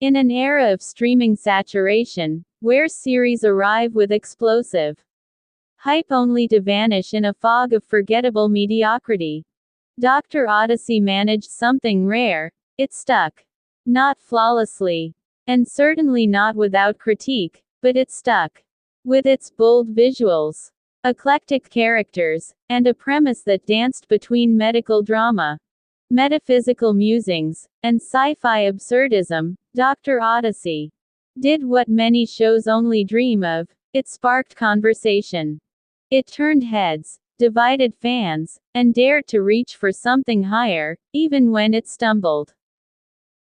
In an era of streaming saturation, where series arrive with explosive hype only to vanish in a fog of forgettable mediocrity, Dr. Odyssey managed something rare. It stuck. Not flawlessly. And certainly not without critique, but it stuck. With its bold visuals, eclectic characters, and a premise that danced between medical drama, metaphysical musings, and sci-fi absurdism, Dr. Odyssey did what many shows only dream of. It sparked conversation. It turned heads, divided fans, and dared to reach for something higher, even when it stumbled.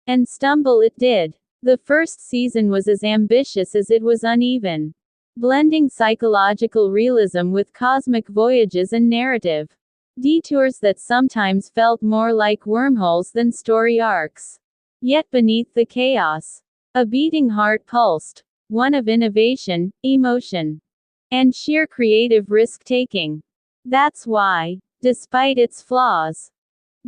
And stumble it did. The first season was as ambitious as it was uneven, blending psychological realism with cosmic voyages and narrative detours that sometimes felt more like wormholes than story arcs. Yet beneath the chaos, a beating heart pulsed, one of innovation, emotion, and sheer creative risk-taking. That's why, despite its flaws,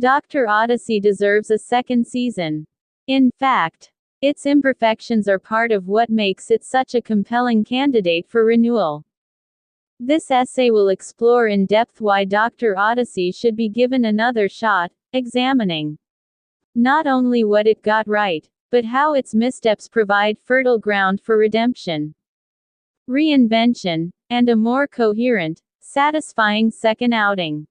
Dr. Odyssey deserves a second season. In fact, its imperfections are part of what makes it such a compelling candidate for renewal. This essay will explore in depth why Dr. Odyssey should be given another shot, examining not only what it got right, but how its missteps provide fertile ground for redemption, reinvention, and a more coherent, satisfying second outing.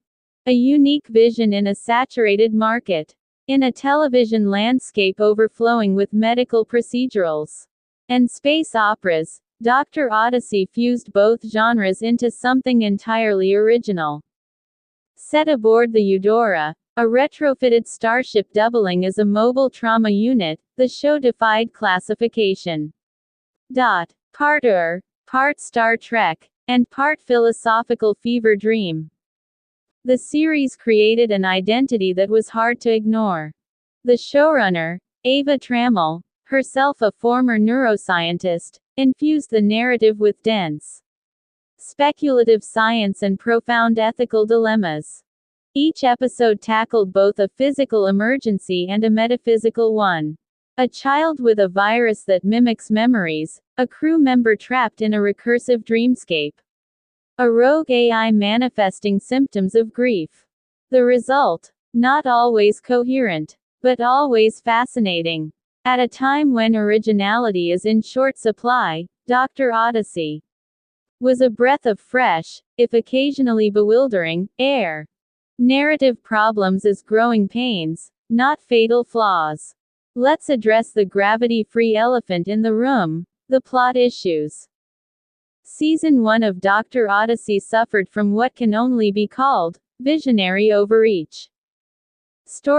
A unique vision in a saturated market. In a television landscape overflowing with medical procedurals and space operas, Dr. Odyssey fused both genres into something entirely original. Set aboard the Eudora, a retrofitted starship doubling as a mobile trauma unit, the show defied classification. Part part Star Trek, and part philosophical fever dream. The series created an identity that was hard to ignore. The showrunner, Ava Trammell, herself a former neuroscientist, infused the narrative with dense, speculative science and profound ethical dilemmas. Each episode tackled both a physical emergency and a metaphysical one. A child with a virus that mimics memories, a crew member trapped in a recursive dreamscape, a rogue AI manifesting symptoms of grief. The result? Not always coherent, but always fascinating. At a time when originality is in short supply, Dr. Odyssey was a breath of fresh, if occasionally bewildering, air. Narrative problems as growing pains, not fatal flaws. Let's address the gravity-free elephant in the room, the plot issues. Season 1 of Dr. Odyssey suffered from what can only be called visionary overreach. Story